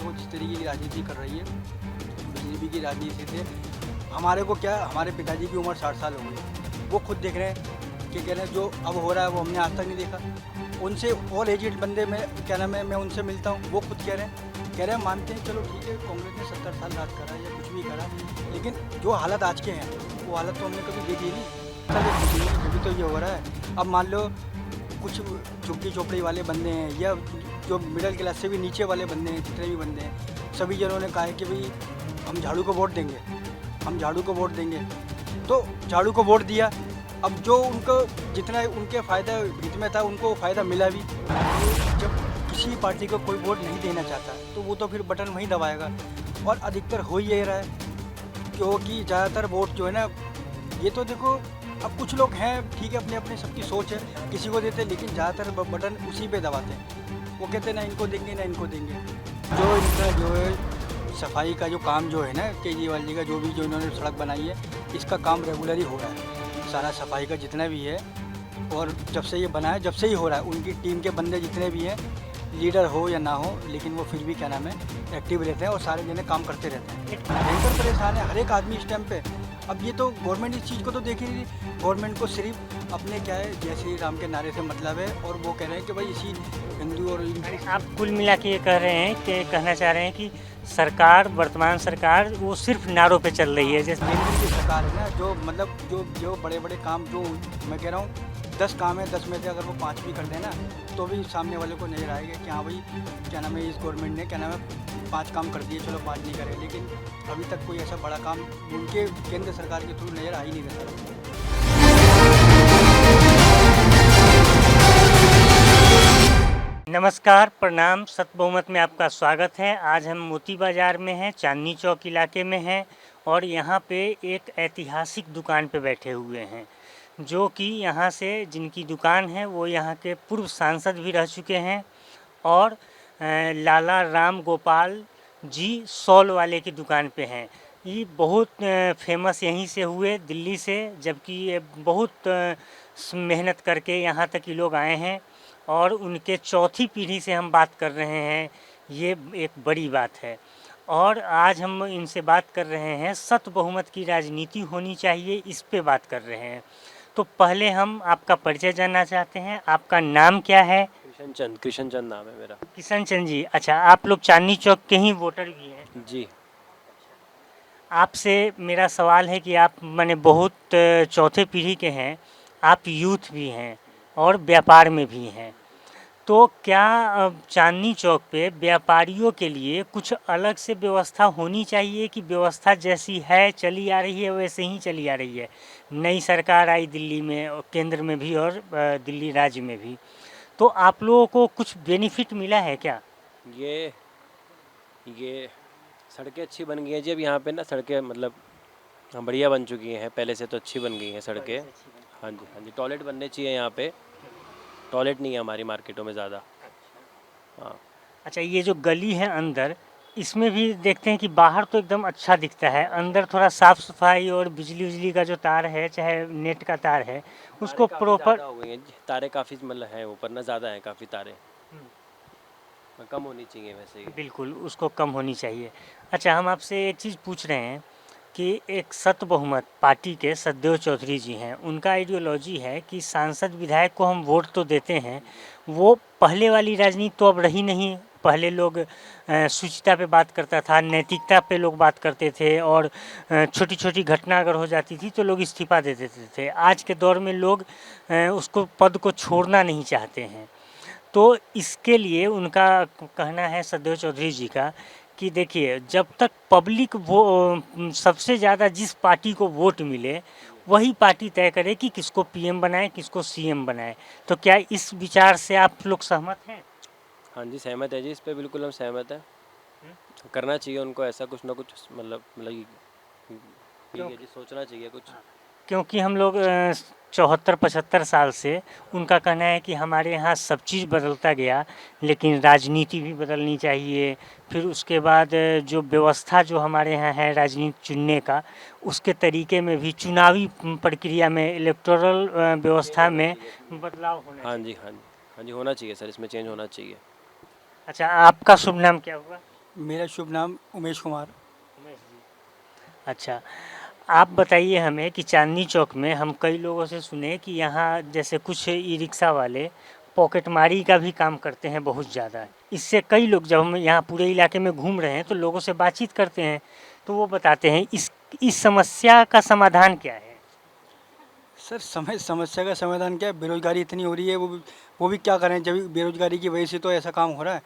देखो जिस तरीके की राजनीति कर रही है, बीजेपी की राजनीति से हमारे को क्या, हमारे पिताजी की उम्र 60 साल हो गई, वो खुद देख रहे हैं कि कह रहे हैं जो अब हो रहा है वो हमने आज तक नहीं देखा। उनसे और एजेड बंदे में क्या नाम है, मैं उनसे मिलता हूँ, वो खुद कह रहे हैं मानते हैं चलो ठीक है कांग्रेस ने 70 साल राज करा या कुछ भी करा, लेकिन जो हालत आज के हैं वो हालत तो हमने कभी देखी नहीं। अभी तो ये हो रहा है। अब मान लो कुछ झुग्गी झोपड़ी वाले बंदे हैं या जो मिडिल क्लास से भी नीचे वाले बंदे हैं, जितने भी बंदे हैं, सभी जनों ने कहा है कि भाई हम झाड़ू को वोट देंगे, हम झाड़ू को वोट देंगे, तो झाड़ू को वोट दिया। अब जो उनको जितना उनके फ़ायदा हित में था उनको फ़ायदा मिला भी। जब किसी पार्टी को कोई वोट नहीं देना चाहता तो वो तो फिर बटन वहीं दबाएगा, और अधिकतर हो ही यही रहा है, क्योंकि ज़्यादातर वोट जो है ना, ये तो देखो अब कुछ लोग हैं ठीक है, अपने अपने सबकी सोच है, किसी को देते हैं, लेकिन ज़्यादातर बटन उसी पे दबाते हैं। वो कहते हैं ना इनको देंगे ना इनको देंगे। जो इनका जो है सफाई का जो काम जो है ना, केजरीवाल जी का जो भी जो इन्होंने सड़क बनाई है, इसका काम रेगुलर ही हो रहा है, सारा सफाई का जितना भी है। और जब से ये बना है जब से ही हो रहा है, उनकी टीम के बंदे जितने भी हैं, लीडर हो या ना हो, लेकिन वो फिर भी क्या नाम है एक्टिव रहते हैं और सारे जने काम करते रहते हैं। भयंकर परेशान है हर एक आदमी इस टाइम पे। अब ये तो गवर्नमेंट इस चीज़ को तो देख ही नहीं रही। गवर्नमेंट को सिर्फ अपने क्या है जय श्री राम के नारे से मतलब है, और वो कह रहे हैं कि भाई इसी हिंदू और आप कुल मिला के ये कह रहे हैं कि कहना चाह रहे हैं कि सरकार, वर्तमान सरकार वो सिर्फ नारों पे चल रही है। जैसे केंद्र की सरकार है ना, जो मतलब जो बड़े बड़े काम, जो मैं कह रहा हूँ 10 काम है, 10 में से अगर वो 5 भी कर देना तो भी सामने वाले को नजर आएगा कि हाँ भाई क्या नाम है इस गवर्नमेंट ने क्या नाम है 5 काम कर दिए, चलो 5 नहीं करे। लेकिन अभी तक कोई ऐसा बड़ा काम उनके केंद्र सरकार के थ्रू नजर आ ही नहीं रहा। नमस्कार, प्रणाम, सत्य बहुमत में आपका स्वागत है। आज हम मोती बाज़ार में हैं, चांदनी चौक इलाके में हैं, और यहाँ पे एक ऐतिहासिक दुकान पे बैठे हुए हैं, जो कि यहाँ से जिनकी दुकान है वो यहाँ के पूर्व सांसद भी रह चुके हैं, और लाला राम गोपाल जी सॉल वाले की दुकान पे हैं। ये बहुत फेमस यहीं से हुए, दिल्ली से, जबकि ये बहुत मेहनत करके यहाँ तक ये लोग आए हैं, और उनके चौथी पीढ़ी से हम बात कर रहे हैं। ये एक बड़ी बात है। और आज हम इनसे बात कर रहे हैं सत्य बहुमत की राजनीति होनी चाहिए, इस पे बात कर रहे हैं। तो पहले हम आपका परिचय जानना चाहते हैं। आपका नाम क्या है? कृष्ण चंद नाम है मेरा। किशन चंद जी, अच्छा, आप लोग चांदनी चौक के ही वोटर भी हैं? जी। आपसे मेरा सवाल है कि आप माने बहुत चौथे पीढ़ी के हैं, आप यूथ भी हैं और व्यापार में भी हैं, तो क्या चांदनी चौक पे व्यापारियों के लिए कुछ अलग से व्यवस्था होनी चाहिए कि व्यवस्था जैसी है चली आ रही है वैसे ही चली आ रही है? नई सरकार आई दिल्ली में, और केंद्र में भी, और दिल्ली राज्य में भी, तो आप लोगों को कुछ बेनिफिट मिला है क्या? ये सड़कें अच्छी बन गई हैं जी। अब यहाँ पे ना सड़कें मतलब बढ़िया बन चुकी हैं, पहले से तो अच्छी बन गई हैं सड़कें। हाँ जी, हाँ जी। टॉयलेट बनने चाहिए यहाँ पे, टॉयलेट नहीं है हमारी मार्केटों में ज़्यादा। हाँ। अच्छा, ये जो गली है अंदर, इसमें भी देखते हैं कि बाहर तो एकदम अच्छा दिखता है, अंदर थोड़ा साफ सफाई और बिजली का जो तार है, चाहे नेट का तार है, उसको प्रॉपर हो गई हैं जी, तारे काफ़ी मतलब हैं ऊपर ना, ज़्यादा हैं काफ़ी तारे, कम होनी चाहिए वैसे ही। बिल्कुल उसको कम होनी चाहिए। अच्छा, हम आपसे एक चीज़ पूछ रहे हैं कि एक सत्य बहुमत पार्टी के सतदेव चौधरी जी हैं, उनका आइडियोलॉजी है कि सांसद विधायक को हम वोट तो देते हैं, वो पहले वाली राजनीति तो अब रही नहीं। पहले लोग शुचिता पे बात करता था, नैतिकता पे लोग बात करते थे, और छोटी छोटी घटना अगर हो जाती थी तो लोग इस्तीफा दे देते थे। आज के दौर में लोग उसको पद को छोड़ना नहीं चाहते हैं। तो इसके लिए उनका कहना है, सतदेव चौधरी जी का, कि देखिए जब तक पब्लिक वो सबसे ज़्यादा जिस पार्टी को वोट मिले वही पार्टी तय करे कि किसको पीएम बनाए, किसको सीएम बनाए। तो क्या इस विचार से आप लोग सहमत हैं? हाँ जी, सहमत है जी, इस पे बिल्कुल हम सहमत हैं। करना चाहिए उनको ऐसा कुछ ना कुछ, मतलब ठीक है जी, सोचना चाहिए कुछ। क्योंकि हम लोग 74-75 साल से उनका कहना है कि हमारे यहाँ सब चीज़ बदलता गया, लेकिन राजनीति भी बदलनी चाहिए। फिर उसके बाद जो व्यवस्था जो हमारे यहाँ है राजनीति चुनने का, उसके तरीके में भी, चुनावी प्रक्रिया में, इलेक्टोरल व्यवस्था में बदलाव होना हाँ चाहिए। जी, हाँ जी, हाँ जी, होना चाहिए सर, इसमें चेंज होना चाहिए। अच्छा, आपका शुभ नाम क्या हुआ? मेरा शुभ नाम उमेश कुमार। अच्छा, आप बताइए हमें कि चांदनी चौक में हम कई लोगों से सुने कि यहाँ जैसे कुछ ई रिक्शा वाले पॉकेटमारी का भी काम करते हैं बहुत ज़्यादा। इससे कई लोग, जब हम यहाँ पूरे इलाके में घूम रहे हैं तो लोगों से बातचीत करते हैं, तो वो बताते हैं इस समस्या का समाधान क्या है? सर समस्या का समाधान क्या है? बेरोजगारी इतनी हो रही है, वो भी क्या करें, जब बेरोजगारी की वजह से तो ऐसा काम हो रहा है।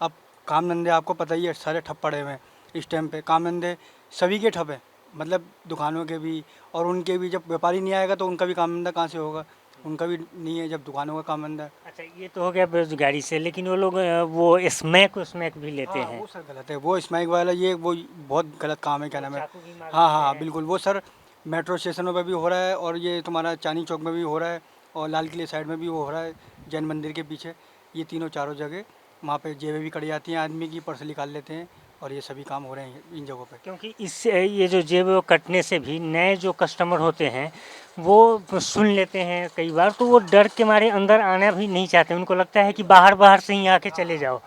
अब काम धंधे आपको पता ही है, सारे ठप पड़े हुए हैं इस टाइम पे। काम धंधे सभी के ठप है, मतलब दुकानों के भी और उनके भी। जब व्यापारी नहीं आएगा तो उनका भी काम धंधा कहाँ से होगा? उनका भी नहीं है जब दुकानों का काम धंधा है। अच्छा, ये तो हो गया बेरोजगारी से, लेकिन वो लोग वो स्मैक भी लेते हाँ हैं। वो सर गलत है, वो स्मैक वाला ये वो बहुत गलत काम है, क्या नाम है। चाकू भी मार हाँ देते हाँ हैं। बिल्कुल, वो सर मेट्रो स्टेशनों पे भी हो रहा है और ये तुम्हारा चांदनी चौक में भी हो रहा है और लाल किले साइड में भी वो हो रहा है, जैन मंदिर के पीछे। ये तीनों चारों जगह वहाँ पे जेबें भी कट जाती हैं आदमी की, पर्स निकाल लेते हैं और ये सभी काम हो रहे हैं इन जगहों पे। क्योंकि इससे ये जो जेब वो कटने से भी नए जो कस्टमर होते हैं वो सुन लेते हैं कई बार, तो वो डर के मारे अंदर आना भी नहीं चाहते। उनको लगता है कि बाहर बाहर से ही आके चले जाओ।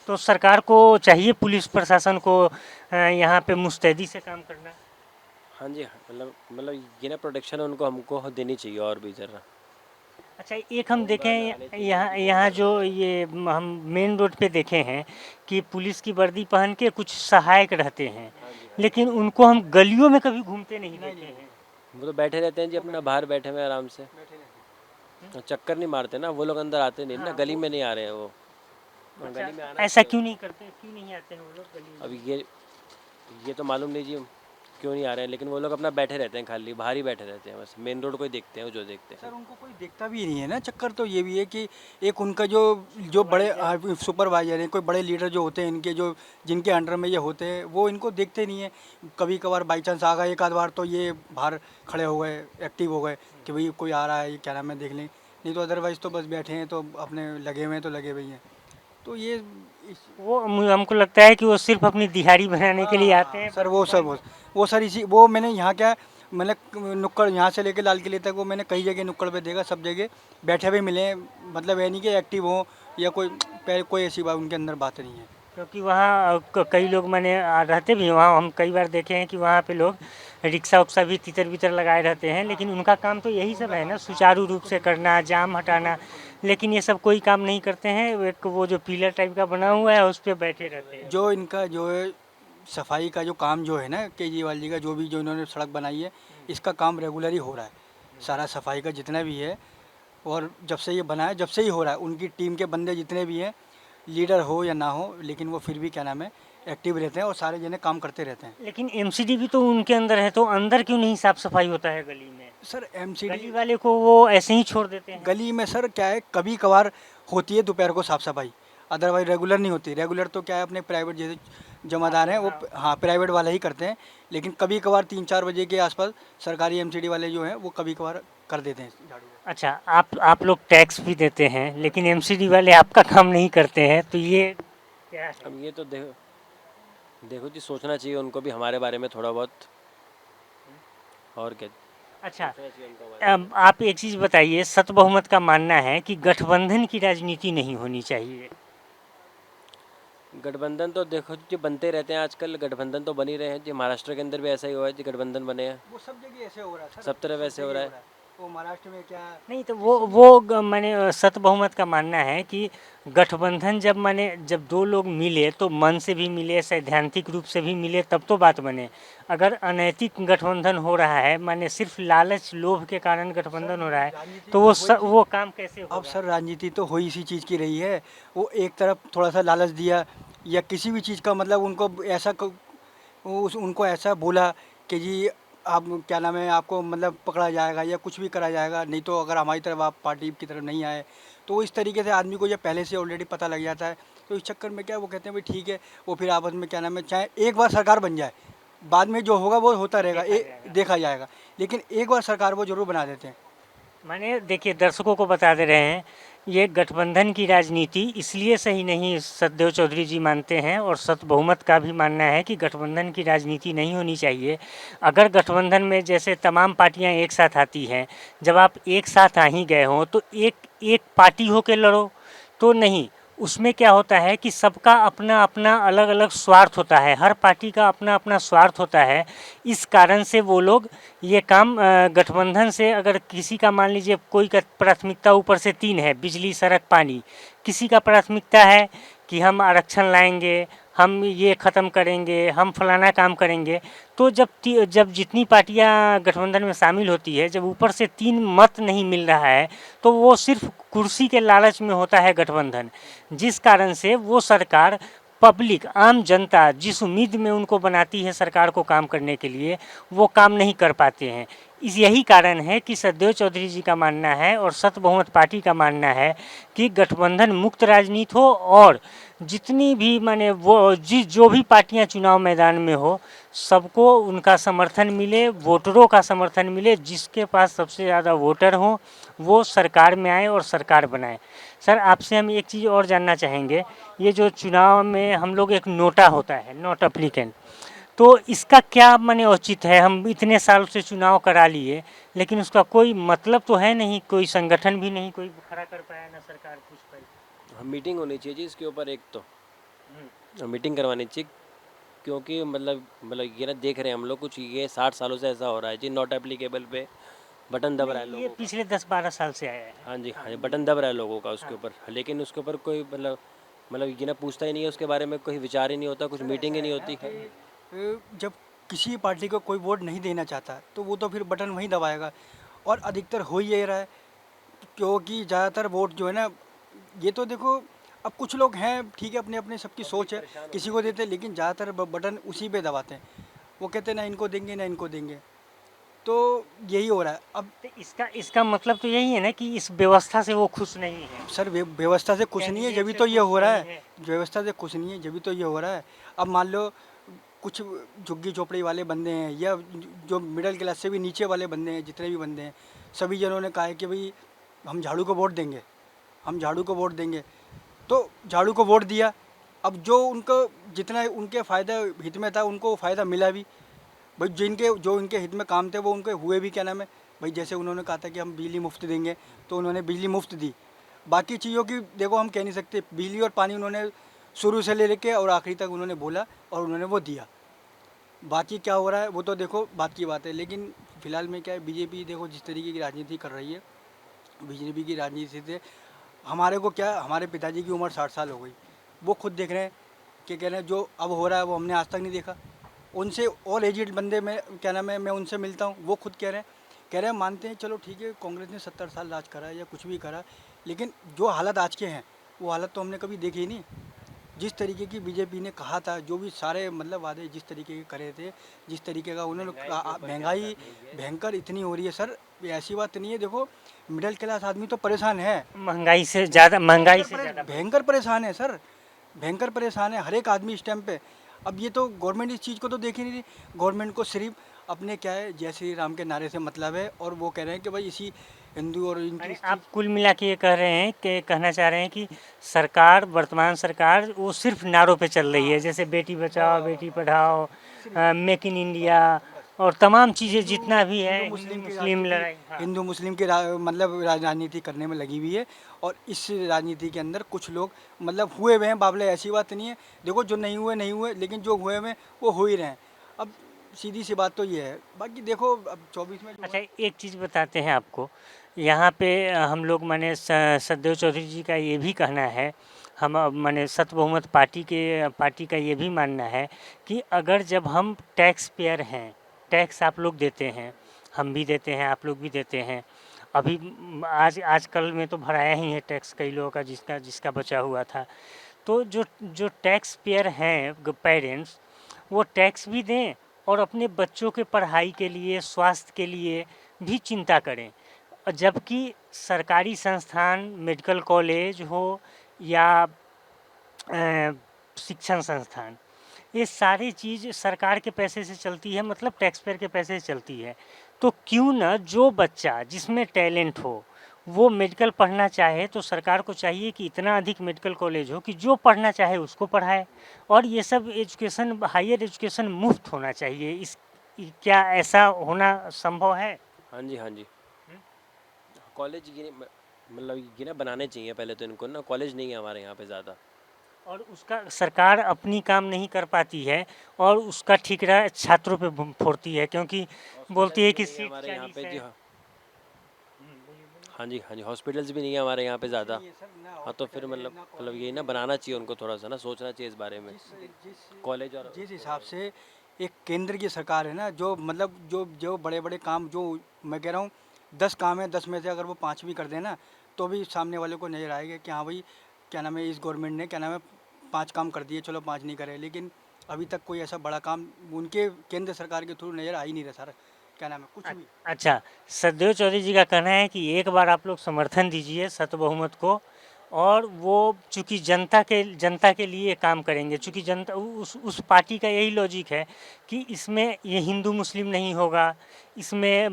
तो सरकार को चाहिए, पुलिस प्रशासन को यहाँ पे मुस्तैदी से काम करना। हाँ जी, मतलब ये ना प्रोटेक्शन उनको हमको देनी चाहिए और भी ज़रा। अच्छा, एक हम देखें यहाँ यहाँ जो ये हम मेन रोड पे देखे हैं कि पुलिस की वर्दी पहन के कुछ सहायक रहते हैं, लेकिन उनको हम गलियों में कभी घूमते नहीं देखे हैं। वो तो बैठे रहते हैं जी, अपना बाहर बैठे हुए आराम से। चक्कर नहीं मारते ना वो लोग, अंदर आते नहीं ना, गली में नहीं आ रहे हैं वो। अच्छा, गली में आना ऐसा क्यों नहीं करते, क्यों नहीं आते हैं वो लोग गली में? अब ये तो मालूम नहीं जी क्यों नहीं आ रहे हैं, लेकिन वो लोग अपना बैठे रहते हैं, खाली बाहर ही बैठे रहते हैं, बस मेन रोड को ही देखते हैं वो, जो देखते हैं। सर उनको कोई देखता भी नहीं है ना। चक्कर तो ये भी है कि एक उनका जो जो बड़े सुपरवाइजर हैं, कोई बड़े लीडर जो होते हैं इनके, जो जिनके अंडर में ये होते हैं, वो इनको देखते नहीं है। कभी कभार बाई चांस आ गए एक आध बार तो ये बाहर खड़े हो गए, एक्टिव हो गए कि भाई कोई आ रहा है, ये क्या नाम है, देख लें। नहीं तो अदरवाइज़ तो बस बैठे हैं, तो अपने लगे हुए हैं तो लगे हुए हैं। तो ये वो हमको लगता है कि वो सिर्फ अपनी दिहाड़ी बनाने के लिए आते हैं। सर वो सर इसी वो मैंने यहाँ क्या, मैंने नुक्कड़ यहाँ से लेके लाल किले तक वो मैंने कई जगह नुक्कड़ पे देखा, सब जगह बैठे हुए मिले हैं। मतलब ये नहीं कि एक्टिव हो या कोई ऐसी बात उनके अंदर बात नहीं है। क्योंकि वहाँ कई लोग मैंने रहते भी हैं वहाँ, हम कई बार देखे हैं कि वहाँ पे लोग रिक्शा उक्सा भी तितर बितर लगाए रहते हैं, लेकिन उनका काम तो यही सब है ना, सुचारू रूप से करना, जाम हटाना। लेकिन ये सब कोई काम नहीं करते हैं। एक वो जो पिलर टाइप का बना हुआ है उस पर बैठे रहते हैं। जो इनका जो है सफाई का जो काम जो है ना, केजरीवाल जी का जो इन्होंने सड़क बनाई है, इसका काम रेगुलर ही हो रहा है। सारा सफाई का जितना भी है, और जब से ये बना है जब से ही हो रहा है। उनकी टीम के बंदे जितने भी हैं, लीडर हो या ना हो, लेकिन वो फिर भी क्या नाम है, एक्टिव रहते हैं और सारे जने काम करते रहते हैं। लेकिन एमसीडी भी तो उनके अंदर है, तो अंदर क्यों नहीं साफ सफाई होता है गली में? सर एमसीडी गली वाले को वो ऐसे ही छोड़ देते हैं। गली में सर क्या है, कभी कभार होती है दोपहर को साफ़ सफाई, अदरवाइज रेगुलर नहीं होती। रेगुलर तो क्या है, अपने प्राइवेट जैसे जमादार हैं वो, हाँ प्राइवेट वाले ही करते हैं। लेकिन कभी कभार 3-4 बजे के आसपास सरकारी एमसीडी वाले जो हैं वो कभी कभार कर देते हैं झाड़ू। अच्छा, आप लोग टैक्स भी देते हैं, लेकिन एमसीडी वाले आपका काम नहीं करते हैं, तो ये क्या है? अब ये तो देखो जी, सोचना चाहिए उनको भी हमारे बारे में थोड़ा बहुत, और क्या। अच्छा, सोचना चाहिए उनको हमारे अब आप एक चीज़ बताइए, सत बहुमत का मानना है कि गठबंधन की राजनीति नहीं होनी चाहिए। गठबंधन तो देखो जी बनते रहते हैं आजकल, गठबंधन तो बन ही रहे हैं जी। महाराष्ट्र के अंदर भी ऐसा ही हुआ है जी, गठबंधन बने हैं। वो सब जगह ऐसे हो रहा है सर, सब तरफ ऐसे हो रहा है। वो महाराष्ट्र में क्या, नहीं तो वो मैंने सत बहुमत का मानना है कि गठबंधन जब दो लोग मिले तो मन से भी मिले, सैद्धांतिक रूप से भी मिले, तब तो बात बने। अगर अनैतिक गठबंधन हो रहा है, माने सिर्फ लालच लोभ के कारण गठबंधन हो रहा है, तो वो काम कैसे होगा? अब सर राजनीति तो हो इसी चीज़ की रही है। वो एक तरफ थोड़ा सा लालच दिया या किसी भी चीज़ का, मतलब उनको ऐसा बोला कि जी आप क्या नाम है, आपको मतलब पकड़ा जाएगा या कुछ भी करा जाएगा, नहीं तो अगर हमारी तरफ आप पार्टी की तरफ नहीं आए। तो इस तरीके से आदमी को जब पहले से ऑलरेडी पता लग जाता है, तो इस चक्कर में क्या वो कहते हैं भाई ठीक है, वो फिर आपस में क्या नाम है, चाहे एक बार सरकार बन जाए, बाद में जो होगा वो होता रहेगा, देखा जाएगा, लेकिन एक बार सरकार वो जरूर बना देते हैं। माने देखिए, दर्शकों को बता दे रहे हैं, ये गठबंधन की राजनीति इसलिए सही नहीं सतदेव चौधरी जी मानते हैं, और सत बहुमत का भी मानना है कि गठबंधन की राजनीति नहीं होनी चाहिए। अगर गठबंधन में जैसे तमाम पार्टियां एक साथ आती हैं, जब आप एक साथ आ ही गए हों तो एक पार्टी होकर लड़ो, तो नहीं, उसमें क्या होता है कि सबका अपना अपना अलग अलग स्वार्थ होता है, हर पार्टी का अपना अपना स्वार्थ होता है। इस कारण से वो लोग ये काम गठबंधन से, अगर किसी का मान लीजिए कोई का प्राथमिकता ऊपर से 3 है, बिजली, सड़क, पानी, किसी का प्राथमिकता है कि हम आरक्षण लाएंगे, हम ये ख़त्म करेंगे, हम फलाना काम करेंगे, तो जब जितनी पार्टियां गठबंधन में शामिल होती है, जब ऊपर से 3 मत नहीं मिल रहा है, तो वो सिर्फ कुर्सी के लालच में होता है गठबंधन, जिस कारण से वो सरकार, पब्लिक, आम जनता जिस उम्मीद में उनको बनाती है सरकार को काम करने के लिए, वो काम नहीं कर पाते हैं। यही कारण है कि सतदेव चौधरी जी का मानना है और सत बहुमत पार्टी का मानना है कि गठबंधन मुक्त राजनीति हो, और जितनी भी माने वो जो भी पार्टियां चुनाव मैदान में हो, सबको उनका समर्थन मिले, वोटरों का समर्थन मिले, जिसके पास सबसे ज़्यादा वोटर हों वो सरकार में आए और सरकार बनाए। सर, आपसे हम एक चीज़ और जानना चाहेंगे, ये जो चुनाव में हम लोग एक नोटा होता है, नॉट एप्लीकेंट, तो इसका क्या माने औचित्य है? हम इतने साल से चुनाव करा लिए, लेकिन उसका कोई मतलब तो है नहीं, कोई संगठन भी नहीं कोई खड़ा कर पाया, ना सरकार कुछ पाई। हम मीटिंग होनी चाहिए जी इसके ऊपर, एक तो मीटिंग करवानी चाहिए, क्योंकि मतलब ये ना देख रहे हैं हम लोग, कुछ ये 60 सालों से ऐसा हो रहा है जी, नॉट एप्लीकेबल पे बटन दब रहा है ये लोगों का। पिछले 10-12 साल से आया है। हाँ जी, हाँ जी, बटन दब रहा है लोगों का उसके ऊपर, लेकिन उसके ऊपर कोई मतलब ये ना पूछता ही नहीं है उसके बारे में, कोई विचार ही नहीं होता, कुछ मीटिंग ही नहीं होती। जब किसी पार्टी को कोई वोट नहीं देना चाहता तो वो तो फिर बटन वहीं दबाएगा, और अधिकतर हो ही यही रहा है, क्योंकि ज़्यादातर वोट जो है ना, ये तो देखो, अब कुछ लोग हैं ठीक है, अपने अपने सबकी सोच है, किसी को देते हैं, लेकिन ज़्यादातर बटन उसी पे दबाते हैं। वो कहते हैं ना इनको देंगे ना इनको देंगे, तो यही हो रहा है अब। तो इसका मतलब तो यही है ना कि इस व्यवस्था से वो खुश नहीं है। सर व्यवस्था से कुछ नहीं है, जब भी तो ये हो रहा है, व्यवस्था से कुछ नहीं है, जब भी तो ये हो रहा है। अब मान लो कुछ झुग्गी झोपड़ी वाले बंदे हैं, या जो मिडिल क्लास से भी नीचे वाले बंदे हैं, जितने भी बंदे हैं, सभी जनों ने कहा है कि भाई हम झाड़ू को वोट देंगे, हम झाड़ू को वोट देंगे, तो झाड़ू को वोट दिया। अब जो उनको जितना उनके फ़ायदा हित में था, उनको फ़ायदा मिला भी भाई, जो इनके हित में काम थे वो उनके हुए भी। क्या नाम है भाई, जैसे उन्होंने कहा था कि हम बिजली मुफ्त देंगे, तो उन्होंने बिजली मुफ्त दी। बाकी चीज़ों की देखो हम कह नहीं सकते, बिजली और पानी उन्होंने शुरू से ले लेके और आखिरी तक उन्होंने बोला और उन्होंने वो दिया। बाकी क्या हो रहा है वो तो देखो बात की बात है, लेकिन फ़िलहाल में क्या है, बीजेपी देखो जिस तरीके की राजनीति कर रही है, बीजेपी की राजनीति से हमारे को क्या, हमारे पिताजी की उम्र 60 साल हो गई, वो खुद देख रहे हैं कि कह रहे हैं जो अब हो रहा है वो हमने आज तक नहीं देखा। उनसे और एजिड बंदे में क्या नाम है, मैं उनसे मिलता हूँ, वो खुद कह रहे हैं मानते हैं, चलो ठीक है कांग्रेस ने 70 साल राज करा या कुछ भी करा, लेकिन जो हालत आज के हैं वो हालत तो हमने कभी देखी ही नहीं। जिस तरीके की बीजेपी ने कहा था, जो भी सारे मतलब वादे जिस तरीके के करे थे, जिस तरीके का उन्होंने महंगाई भयंकर इतनी हो रही है सर, ये ऐसी बात नहीं है। देखो मिडिल क्लास आदमी तो परेशान है, महंगाई से ज़्यादा भयंकर परेशान है सर, भयंकर परेशान है हर एक आदमी इस टाइम पे। अब ये तो गवर्नमेंट इस चीज़ को तो देख ही नहीं रही, गवर्नमेंट को सिर्फ अपने क्या है जय श्री राम के नारे से मतलब है, और वो कह रहे हैं कि भाई इसी हिंदू और इनकी आप कुल मिला के ये कह रहे हैं कि कहना चाह रहे हैं कि सरकार, वर्तमान सरकार वो सिर्फ नारों पे चल रही है, जैसे Beti Bachao, Beti Padhao, make in India और तमाम चीज़ें जितना भी है, मुस्लिम लड़ाई। हाँ। हिंदू मुस्लिम की मतलब राजनीति करने में लगी हुई है, और इस राजनीति के अंदर कुछ लोग मतलब हुए हुए हैं बाबले, ऐसी बात नहीं है। देखो जो नहीं हुए नहीं हुए, लेकिन जो हुए हुए वो हो ही रहे हैं। अब सीधी सी बात तो ये है, बाकी देखो अब 24 में अच्छा, एक चीज़ बताते हैं आपको, यहाँ पे हम लोग माने सतदेव चौधरी जी का ये भी कहना है, हम माने सत बहुमत पार्टी का ये भी मानना है कि अगर जब हम टैक्स पेयर हैं, टैक्स आप लोग देते हैं, हम भी देते हैं, आप लोग भी देते हैं, अभी आजकल में तो भराया ही है टैक्स कई लोगों का, जिसका बचा हुआ था, तो जो टैक्स पेयर हैं पेरेंट्स, वो टैक्स भी दें और अपने बच्चों के पढ़ाई के लिए, स्वास्थ्य के लिए भी चिंता करें। जबकि सरकारी संस्थान, मेडिकल कॉलेज हो या शिक्षण संस्थान, ये सारी चीज़ सरकार के पैसे से चलती है, मतलब टैक्स पेयर के पैसे से चलती है। तो क्यों ना जो बच्चा जिसमें टैलेंट हो वो मेडिकल पढ़ना चाहे, तो सरकार को चाहिए कि इतना अधिक मेडिकल कॉलेज हो कि जो पढ़ना चाहे उसको पढ़ाए, और ये सब एजुकेशन, हायर एजुकेशन मुफ्त होना चाहिए। क्या ऐसा होना संभव है? हाँ जी, हाँ जी, कॉलेज ये मतलब ये ना बनाने चाहिए पहले तो इनको ना, कॉलेज नहीं है हमारे यहाँ पे ज़्यादा। और उसका सरकार अपनी काम नहीं कर पाती है और उसका ठिकरा छात्रों पे फोड़ती है, क्योंकि बोलती हॉस्पिटल्स है भी कि नहीं है सीट हमारे यहाँ 40 पे है। जी, हाँ। हाँ जी, हाँ जी, हॉस्पिटल्स भी नहीं है हमारे यहाँ पे ज़्यादा। नहीं है सर, ना हाँ तो फिर हॉस्पिटल है, ना मतलब कॉलेज यही ना है। बनाना चाहिए उनको, थोड़ा सा ना सोचना चाहिए इस बारे में, जिस जिस कॉलेज और जिस उसके हिसाब बारे में। से एक केंद्र की सरकार है ना, जो मतलब जो बड़े बड़े काम, जो मैं कह रहा हूँ 10 काम है, 10 में से अगर वो 5 भी कर देना तो भी सामने वाले को नज़र आएगा कि हाँ भाई, क्या नाम है, इस गवर्नमेंट ने क्या नाम है 5 काम कर दिए, चलो 5 नहीं करे। लेकिन अभी तक कोई ऐसा बड़ा काम उनके केंद्र सरकार के थ्रू नज़र आ ही नहीं रहा सर, क्या नाम है कुछ भी। अच्छा, सतदेव चौधरी जी का कहना है कि एक बार आप लोग समर्थन दीजिए सत्य बहुमत को, और वो चूंकि जनता के लिए काम करेंगे, चूंकि जनता उस पार्टी का यही लॉजिक है कि इसमें ये हिंदू मुस्लिम नहीं होगा, इसमें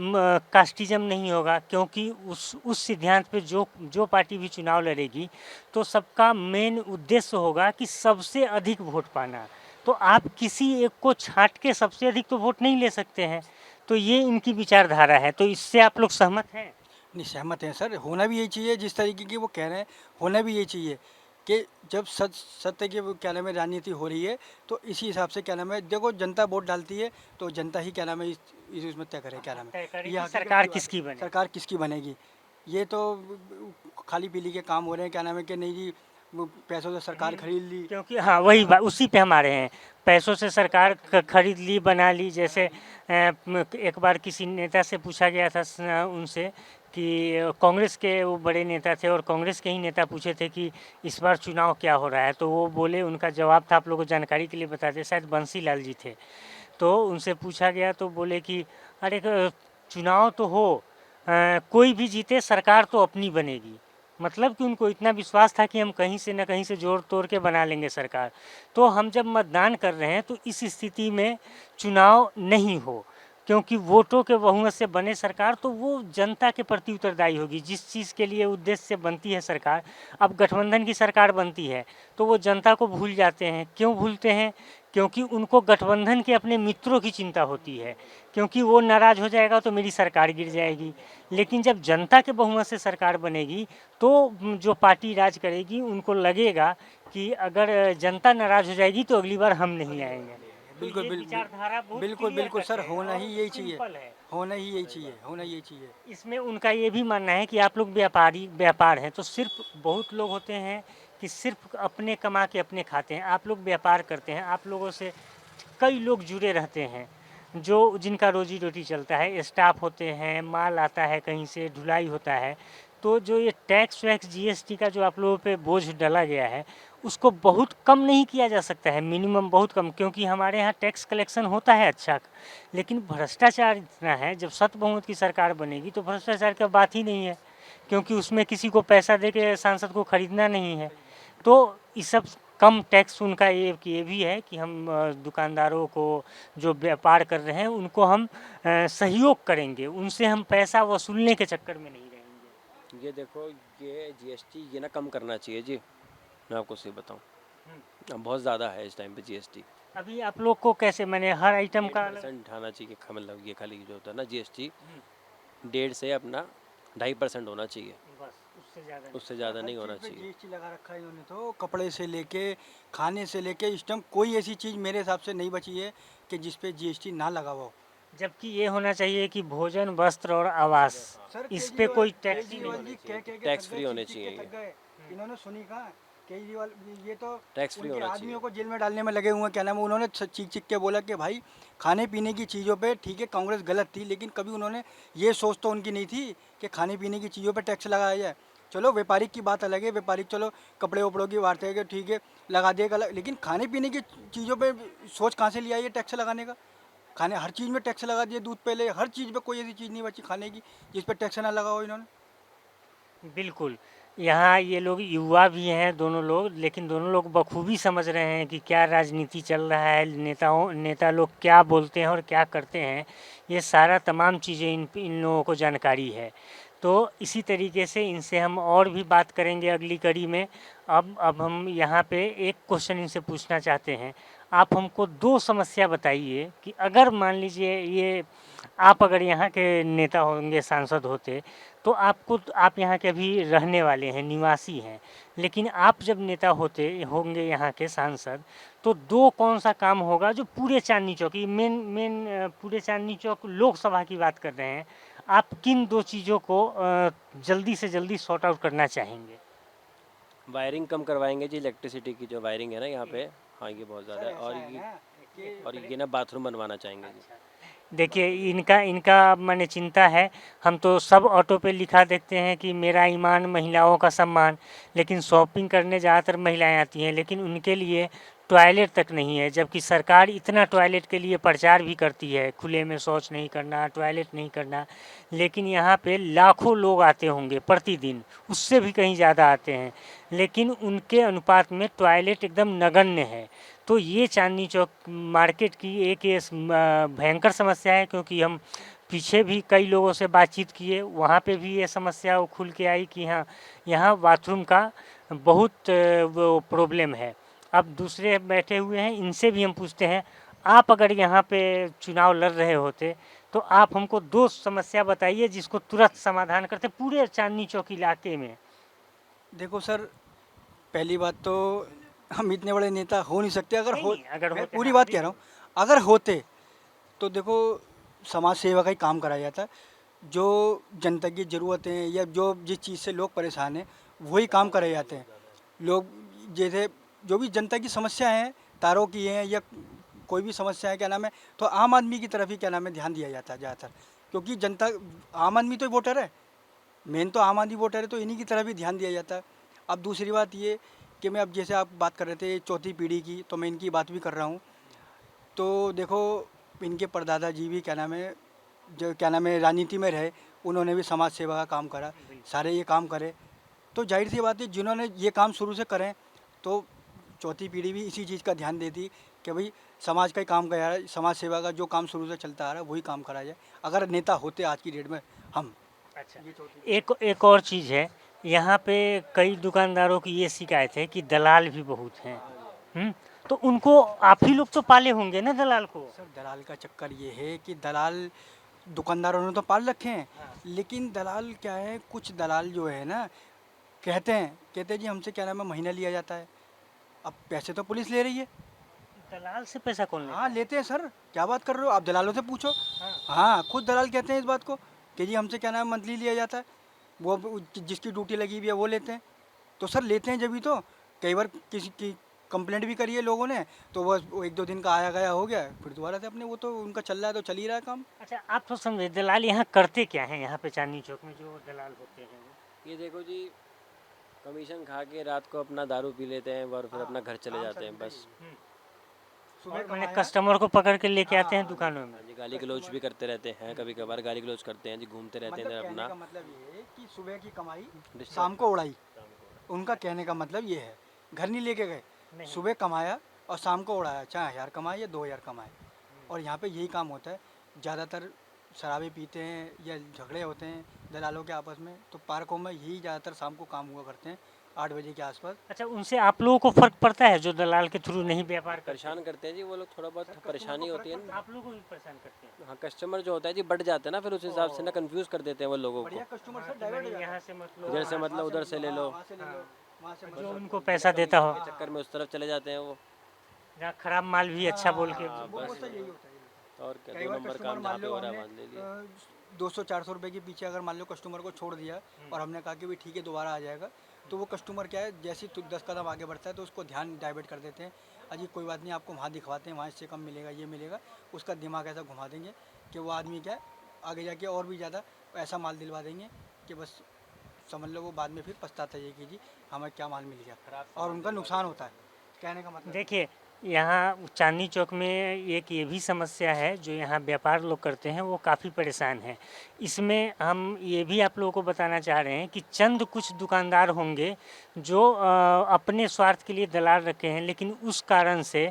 कास्टिज्म नहीं होगा, क्योंकि उस सिद्धांत पे जो जो पार्टी भी चुनाव लड़ेगी तो सबका मेन उद्देश्य होगा कि सबसे अधिक वोट पाना। तो आप किसी एक को छांट के सबसे अधिक तो वोट नहीं ले सकते हैं। तो ये इनकी विचारधारा है, तो इससे आप लोग सहमत हैं? नहीं, सहमत हैं सर, होना भी यही चाहिए जिस तरीके की वो कह रहे हैं, होना भी यही चाहिए कि जब सत्य की वो क्या नाम है राजनीति हो रही है, तो इसी हिसाब से क्या नाम है, देखो जनता वोट डालती है तो जनता ही क्या नाम है इस उसमें तय करे क्या नाम है, तय करे ये कि हकीकत सरकार की बात है। किसकी बने। सरकार किसकी बनेगी, ये तो खाली पीली के काम हो रहे हैं, क्या नाम है कि नहीं जी, वो पैसों से सरकार खरीद ली। क्योंकि हाँ, वही बात उसी पे हम आ रहे हैं। पैसों से सरकार खरीद ली, बना ली। जैसे एक बार किसी नेता से पूछा गया था उनसे कि कांग्रेस के वो बड़े नेता थे और कांग्रेस के ही नेता पूछे थे कि इस बार चुनाव क्या हो रहा है, तो वो बोले, उनका जवाब था, आप लोगों को जानकारी के लिए बताते, शायद बंसी लाल जी थे। तो उनसे पूछा गया तो बोले कि अरे चुनाव तो हो, कोई भी जीते सरकार तो अपनी बनेगी। मतलब कि उनको इतना विश्वास था कि हम कहीं से न कहीं से जोड़ तोड़ के बना लेंगे सरकार। तो हम जब मतदान कर रहे हैं तो इस स्थिति में चुनाव नहीं हो, क्योंकि वोटों के बहुमत से बने सरकार तो वो जनता के प्रति उत्तरदायी होगी। जिस चीज़ के लिए उद्देश्य से बनती है सरकार, अब गठबंधन की सरकार बनती है तो वो जनता को भूल जाते हैं। क्यों भूलते हैं? क्योंकि उनको गठबंधन के अपने मित्रों की चिंता होती है, क्योंकि वो नाराज़ हो जाएगा तो मेरी सरकार गिर जाएगी। लेकिन जब जनता के बहुमत से सरकार बनेगी तो जो पार्टी राज करेगी उनको लगेगा कि अगर जनता नाराज़ हो जाएगी तो अगली बार हम नहीं आएंगे। तो बिल्कुल ये विचारधारा बहुत बिल्कुल क्लियर बिल्कुल कट सर, है होना और ही यही चाहिए, सिंपल है। होना ही यही चाहिए, होना यही चाहिए। इसमें उनका ये भी मानना है कि आप लोग व्यापार हैं, तो सिर्फ बहुत लोग होते हैं कि सिर्फ अपने कमा के अपने खाते हैं। आप लोग व्यापार करते हैं, आप लोगों से कई लोग जुड़े रहते हैं जो जिनका रोजी रोटी चलता है, स्टाफ होते हैं, माल आता है कहीं से, ढुलाई होता है। तो जो ये टैक्स वैक्स जीएसटी का जो आप लोगों पे बोझ डाला गया है, उसको बहुत कम नहीं किया जा सकता है, मिनिमम बहुत कम, क्योंकि हमारे यहाँ टैक्स कलेक्शन होता है अच्छा। लेकिन भ्रष्टाचार इतना है, जब सत बहुमत की सरकार बनेगी तो भ्रष्टाचार का बात ही नहीं है, क्योंकि उसमें किसी को पैसा दे के सांसद को खरीदना नहीं है। तो ये सब कम टैक्स उनका ये भी है कि हम दुकानदारों को जो व्यापार कर रहे हैं उनको हम सहयोग करेंगे, उनसे हम पैसा वसूलने के चक्कर में नहीं रहेंगे। ये देखो, ये जीएसटी ये ना कम करना चाहिए जी, मैं आपको सही बताऊँ, अब बहुत ज़्यादा है इस टाइम पे जीएसटी। अभी आप लोग को कैसे, मैंने हर आइटम का 1% उठाना चाहिए, मतलब ये खाली जो होता है ना जीएसटी 1.5 से अपना 2.5% होना चाहिए, बस उससे ज़्यादा नहीं होना चाहिए। जीएसटी लगा रखा है इन्होंने, तो कपड़े से लेके खाने से लेके इस टाइम कोई ऐसी चीज़ मेरे हिसाब से नहीं बची है कि जिस पे जीएसटी ना लगा हुआ हो। जबकि ये होना चाहिए कि भोजन, वस्त्र और आवास, सर इस पे कोई टैक्स ही केजरीवाल नहीं। जी कह के टैक्स थक फ्री गए, होने चिक चिक के चाहिए थक गए, इन्होंने सुनी कहाँ? केजरीवाल ये तो टैक्स फ्री उनके होना आदमियों चाहिए। को जेल में डालने में लगे हुए हैं, क्या नाम है, उन्होंने चीख चीख के बोला कि भाई खाने पीने की चीज़ों पे ठीक है कांग्रेस गलत थी, लेकिन कभी उन्होंने ये सोच तो उनकी नहीं थी कि खाने पीने की चीज़ों पे टैक्स लगाया जाए। चलो व्यापारिक की बात अलग है, व्यापारिक चलो कपड़े वपड़ों की बात है कि ठीक है लगा दिएगा, लेकिन खाने पीने की चीज़ों पे सोच कहाँ से लिया ये टैक्स लगाने का? खाने हर चीज़ में टैक्स लगा दिए, दूध पे ले, हर चीज़ पे कोई ऐसी चीज़ नहीं बची खाने की जिस पे टैक्स ना लगा हो इन्होंने। बिल्कुल, यहाँ ये लोग युवा भी हैं दोनों लोग, लेकिन दोनों लोग बखूबी समझ रहे हैं कि क्या राजनीति चल रहा है, नेता लोग क्या बोलते हैं और क्या करते हैं। ये सारा तमाम चीज़ें इन लोगों को जानकारी है। तो इसी तरीके से इनसे हम और भी बात करेंगे अगली कड़ी में। अब हम यहाँ पे एक क्वेश्चन इनसे पूछना चाहते हैं। आप हमको दो समस्या बताइए कि अगर मान लीजिए ये आप अगर यहाँ के नेता होंगे, सांसद होते, तो आप यहाँ के अभी रहने वाले हैं, निवासी हैं, लेकिन आप जब नेता होते होंगे यहाँ के सांसद, तो दो कौन सा काम होगा जो पूरे चांदनी चौक, ये मेन मेन पूरे चांदनी चौक लोकसभा की बात कर रहे हैं, आप किन दो चीज़ों को जल्दी से जल्दी सॉर्ट आउट करना चाहेंगे? वायरिंग कम करवाएंगे जी, इलेक्ट्रिसिटी की जो वायरिंग है ना यहाँ पे, हाँ ये बहुत ज़्यादा है। और ये ना बाथरूम बनवाना चाहेंगे जी। देखिए इनका इनका माने चिंता है, हम तो सब ऑटो पे लिखा देखते हैं कि मेरा ईमान महिलाओं का सम्मान, लेकिन शॉपिंग करने ज़्यादातर महिलाएं आती हैं, लेकिन उनके लिए टॉयलेट तक नहीं है, जबकि सरकार इतना टॉयलेट के लिए प्रचार भी करती है, खुले में शौच नहीं करना, टॉयलेट नहीं करना, लेकिन यहाँ पे लाखों लोग आते होंगे प्रतिदिन, उससे भी कहीं ज़्यादा आते हैं, लेकिन उनके अनुपात में टॉयलेट एकदम नगण्य है। तो ये चांदनी चौक मार्केट की एक ये भयंकर समस्या है, क्योंकि हम पीछे भी कई लोगों से बातचीत किए, वहाँ पे भी ये समस्या खुल के आई कि हाँ यहाँ बाथरूम का बहुत वो प्रॉब्लम है। अब दूसरे बैठे हुए हैं, इनसे भी हम पूछते हैं, आप अगर यहाँ पे चुनाव लड़ रहे होते तो आप हमको दो समस्या बताइए जिसको तुरंत समाधान करते पूरे चांदनी चौक इलाके में। देखो सर, पहली बात तो हम इतने बड़े नेता हो नहीं सकते। अगर हो, नहीं, अगर मैं होते, पूरी हाँ, बात कह रहा हूँ, अगर होते तो देखो समाज सेवा का ही काम कराया जाता। जो जनता की ज़रूरतें हैं या जो जिस चीज़ से लोग परेशान हैं वही काम कराए जाते हैं। लोग जैसे जो भी जनता की समस्या हैं, तारों की हैं या कोई भी समस्या है, क्या नाम है, तो आम आदमी की तरफ ही क्या नाम है ध्यान दिया जाता है ज़्यादातर, क्योंकि जनता, आम आदमी तो वोटर है, मेन तो आम आदमी वोटर है, तो इन्हीं की तरफ ही ध्यान दिया जाता है। अब दूसरी बात ये कि मैं अब जैसे आप बात कर रहे थे चौथी पीढ़ी की, तो मैं इनकी बात भी कर रहा हूँ। तो देखो इनके परदादा जी भी क्या नाम है, जो क्या नाम है राजनीति में रहे, उन्होंने भी समाज सेवा का काम करा, सारे ये काम करे। तो जाहिर सी बात है जिन्होंने ये काम शुरू से करें, तो चौथी पीढ़ी भी इसी चीज़ का ध्यान देती कि भाई समाज का ही काम करा है, समाज सेवा का जो काम शुरू से चलता आ रहा है वही काम करा जाए, अगर नेता होते आज की डेट में हम। अच्छा, एक और चीज़ है, यहाँ पे कई दुकानदारों की ये शिकायत है कि दलाल भी बहुत हैं। तो उनको आप ही लोग तो पाले होंगे ना दलाल को? सर दलाल का चक्कर ये है कि दलाल दुकानदारों ने तो पाल रखे हैं, लेकिन दलाल क्या है, कुछ दलाल जो है ना कहते हैं जी हमसे क्या नाम है महीना लिया जाता है। अब पैसे तो पुलिस ले रही है। दलाल से पैसा कौन लेता हाँ है? लेते हैं सर, क्या बात कर रहे हो आप, दलालों से पूछो। हाँ। हाँ खुद दलाल कहते हैं इस बात को कि जी हमसे क्या नाम है मंथली लिया जाता है, वो जिसकी ड्यूटी लगी हुई है वो लेते हैं। तो सर लेते हैं जब तो कई बार किसी की कंप्लेंट भी करी है लोगों ने, तो वो एक दो दिन का आया गया हो गया, फिर दोबारा से अपने वो तो उनका चल रहा है तो चल ही रहा है काम। अच्छा, आप तो समझे दलाल यहाँ करते क्या हैं, यहाँ पे चांदनी चौक में जो दलाल होते हैं वो? ये देखो जी, कमीशन खा के रात को अपना दारू पी लेते हैं और फिर अपना घर चले जाते हैं बस। सुबह मैंने कमाया, कस्टमर को पकड़ के लेके आते हैं दुकानों में। हाँ जी, गाली गलौज भी करते रहते हैं, कभी कभार गाली गलौज करते हैं जी, घूमते रहते मतलब हैं कहने अपना। का मतलब ये है कि सुबह की कमाई डिस्टर्ब शाम को उड़ाई, उनका कहने का मतलब ये है। घर नहीं लेके गए, नहीं। सुबह कमाया और शाम को उड़ाया, चाहे 1000 कमाए या 2000 कमाए। और यहाँ पे यही काम होता है, ज़्यादातर शराबें पीते हैं या झगड़े होते हैं दलालों के आपस में, तो पार्कों में यही ज़्यादातर शाम को काम हुआ करते हैं 8 बजे के आसपास। अच्छा, उनसे आप लोगों को फर्क पड़ता है जो दलाल के थ्रू नहीं व्यापार करते? परेशान करते हैं जी वो लोग, थोड़ा बहुत परेशानी होती है ना। आप लोगों को भी परेशान करते हैं? हाँ, कस्टमर जो होता है जी बढ़ जाते हैं ना, फिर उस हिसाब से ना कंफ्यूज कर देते हैं वो लोगों को। बढ़िया कस्टमर सर डाइवर्ट हो जाता है। यहाँ से मतलब इधर से मतलब उधर से ले लो, वहाँ से ले लो, वहाँ से जो उनको पैसा देता हो, के चक्कर में उस तरफ चले जाते हैं वो। जहाँ खराब माल भी अच्छा बोल के। वो तो यही होता है। और क्या, कई दो बार नंबर कस्टमर काम जहाँ मान पे लो हो रहा है हमने वहाँ ले लिया। 200-400 रुपये के पीछे अगर मान लो कस्टमर को छोड़ दिया और हमने कहा कि भाई ठीक है दोबारा आ जाएगा, तो वो कस्टमर क्या है जैसे ही 10 कदम आगे बढ़ता है तो उसको ध्यान डाइवर्ट कर देते हैं। अजी कोई बात नहीं, आपको वहाँ दिखवाते हैं, वहाँ इससे कम मिलेगा, ये मिलेगा, उसका दिमाग ऐसा घुमा देंगे कि वो आदमी क्या है आगे जाके और भी ज़्यादा ऐसा माल दिलवा देंगे कि बस समझ लो वो बाद में फिर पछताता है कि जी हमें क्या माल मिल गया, और उनका नुकसान होता है। कहने का मतलब देखिए, यहाँ चांदनी चौक में एक ये भी समस्या है, जो यहाँ व्यापार लोग करते हैं वो काफ़ी परेशान हैं। इसमें हम ये भी आप लोगों को बताना चाह रहे हैं कि चंद कुछ दुकानदार होंगे जो अपने स्वार्थ के लिए दलाल रखे हैं, लेकिन उस कारण से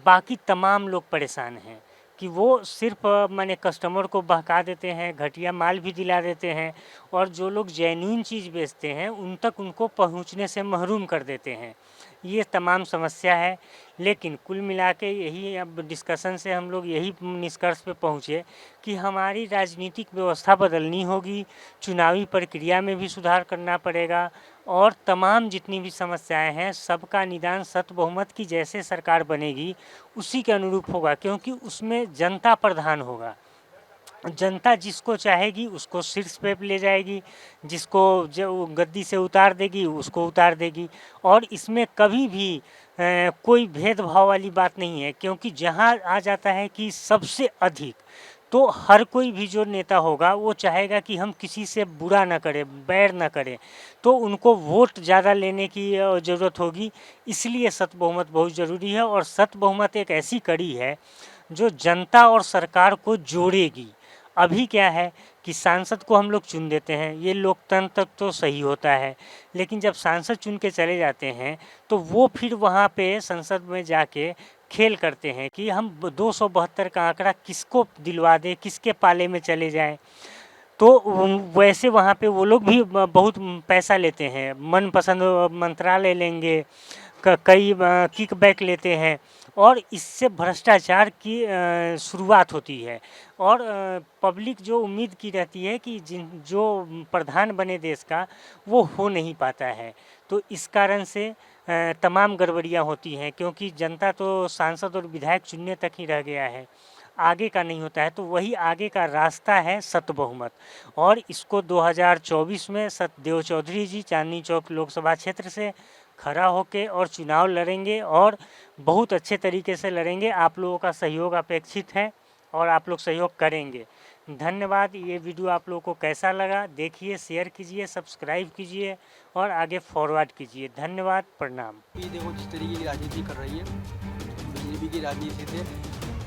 बाकी तमाम लोग परेशान हैं कि वो सिर्फ माने कस्टमर को बहका देते हैं, घटिया माल भी दिला देते हैं, और जो लोग जेन्युइन चीज़ बेचते हैं उन तक उनको पहुँचने से महरूम कर देते हैं। ये तमाम समस्या है। लेकिन कुल मिला के यही अब डिस्कशन से हम लोग यही निष्कर्ष पे पहुँचे कि हमारी राजनीतिक व्यवस्था बदलनी होगी, चुनावी प्रक्रिया में भी सुधार करना पड़ेगा और तमाम जितनी भी समस्याएं हैं सबका निदान सत्य बहुमत की जैसे सरकार बनेगी उसी के अनुरूप होगा, क्योंकि उसमें जनता प्रधान होगा। जनता जिसको चाहेगी उसको शीर्ष पे ले जाएगी, जिसको जो गद्दी से उतार देगी उसको उतार देगी। और इसमें कभी भी कोई भेदभाव वाली बात नहीं है, क्योंकि जहाँ आ जाता है कि सबसे अधिक, तो हर कोई भी जो नेता होगा वो चाहेगा कि हम किसी से बुरा ना करें, बैर ना करें, तो उनको वोट ज़्यादा लेने की ज़रूरत होगी। इसलिए सत्य बहुमत बहुत ज़रूरी है और सत्य बहुमत एक ऐसी कड़ी है जो जनता और सरकार को जोड़ेगी। अभी क्या है कि सांसद को हम लोग चुन देते हैं, ये लोकतंत्र तक तो सही होता है, लेकिन जब सांसद चुन के चले जाते हैं तो वो फिर वहाँ पे संसद में जाके खेल करते हैं कि हम 272 का आंकड़ा किसको दिलवा दें, किसके पाले में चले जाएं। तो वैसे वहाँ पे वो लोग भी बहुत पैसा लेते हैं, मनपसंद मंत्रालय लेंगे, कई किकबैक लेते हैं और इससे भ्रष्टाचार की शुरुआत होती है। और पब्लिक जो उम्मीद की रहती है कि जो प्रधान बने देश का वो हो नहीं पाता है, तो इस कारण से तमाम गड़बड़ियाँ होती हैं, क्योंकि जनता तो सांसद और विधायक चुनने तक ही रह गया है, आगे का नहीं होता है। तो वही आगे का रास्ता है सत्य बहुमत, और इसको 2024 में सत्यदेव चौधरी जी चांदनी चौक लोकसभा क्षेत्र से खड़ा होके और चुनाव लड़ेंगे और बहुत अच्छे तरीके से लड़ेंगे। आप लोगों का सहयोग अपेक्षित है और आप लोग सहयोग करेंगे। धन्यवाद। ये वीडियो आप लोगों को कैसा लगा देखिए, शेयर कीजिए, सब्सक्राइब कीजिए और आगे फॉरवर्ड कीजिए। धन्यवाद, प्रणाम। ये देखो जिस तरीके की राजनीति कर रही है बीजेपी की राजनीति से,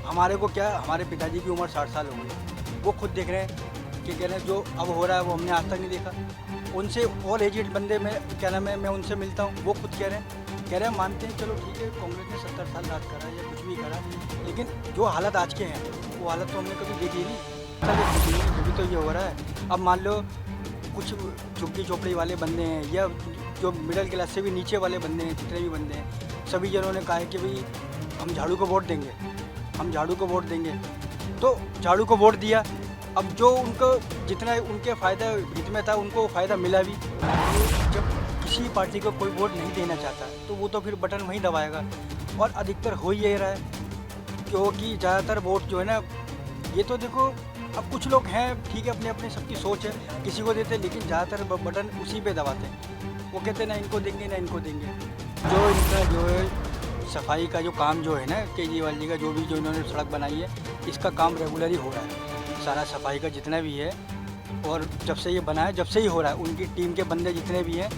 हमारे को क्या, हमारे पिताजी की उम्र 60 साल हो गई, वो खुद देख रहे हैं कि कह रहे हैं जो अब हो रहा है वो हमने आज तक नहीं देखा। उनसे और एजेड बंदे में क्या नाम है, मैं उनसे मिलता हूँ, वो खुद कह रहे हैं मानते हैं चलो ठीक है कांग्रेस ने 70 साल राज करा या कुछ भी करा, लेकिन जो हालत आज के हैं वो हालत तो हमने कभी देखी नहीं। चलो अभी तो ये हो रहा है। अब मान लो कुछ झुग्गी झोपड़ी वाले बंदे हैं या जो मिडिल क्लास से भी नीचे वाले बंदे हैं, जितने भी बंदे हैं, सभी जनों ने कहा है कि भाई हम झाड़ू को वोट देंगे, हम झाड़ू को वोट देंगे। तो झाड़ू को वोट दिया, अब जो उनको जितना उनके फ़ायदा हित में था उनको फ़ायदा मिला भी। जब किसी पार्टी को कोई वोट नहीं देना चाहता तो वो तो फिर बटन वहीं दबाएगा, और अधिकतर हो ही रहा है, क्योंकि ज़्यादातर वोट जो है ना, ये तो देखो अब कुछ लोग हैं ठीक है, अपने अपने सबकी सोच है, किसी को देते, लेकिन ज़्यादातर बटन उसी पे दबाते हैं। वो कहते हैं ना इनको देंगे ना इनको देंगे। जो इनका जो है सफाई का जो काम जो है ना, केजरीवाल जी का जो इन्होंने सड़क बनाई है, इसका काम रेगुलर ही हो रहा है, सारा सफाई का जितना भी है। और जब से ये बना है जब से ही हो रहा है, उनकी टीम के बंदे जितने भी हैं,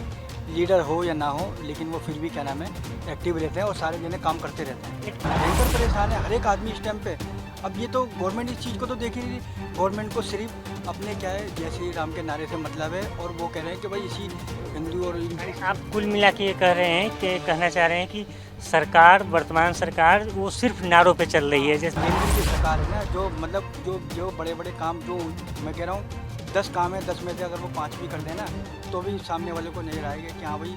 लीडर हो या ना हो, लेकिन वो फिर भी क्या नाम है एक्टिव रहते हैं और सारे जने काम करते रहते हैं। भयंकर परेशान है हर एक आदमी इस टाइम पे। अब ये तो गवर्नमेंट इस चीज़ को तो देख ही नहीं रही। गवर्नमेंट को सिर्फ अपने क्या है जय श्री राम के नारे से मतलब है, और वो कह रहे हैं कि भाई इसी हिंदू और आप कुल मिला के ये कह रहे हैं कि कहना चाह रहे हैं कि सरकार, वर्तमान सरकार वो सिर्फ नारों पे चल रही है। जैसे केंद्र की सरकार है ना, जो मतलब जो बड़े बड़े काम, जो मैं कह रहा हूँ 10 काम है, 10 में से अगर वो 5 भी कर देना तो भी सामने वाले को नजर आएगा कि हाँ भाई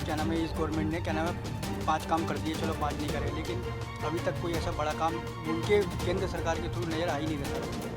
क्या नाम है, इस गवर्नमेंट ने क्या नाम है 5 काम कर दिए, चलो 5 नहीं करे। लेकिन अभी तक कोई ऐसा बड़ा काम उनके केंद्र सरकार के थ्रू नज़र आ ही नहीं रहा।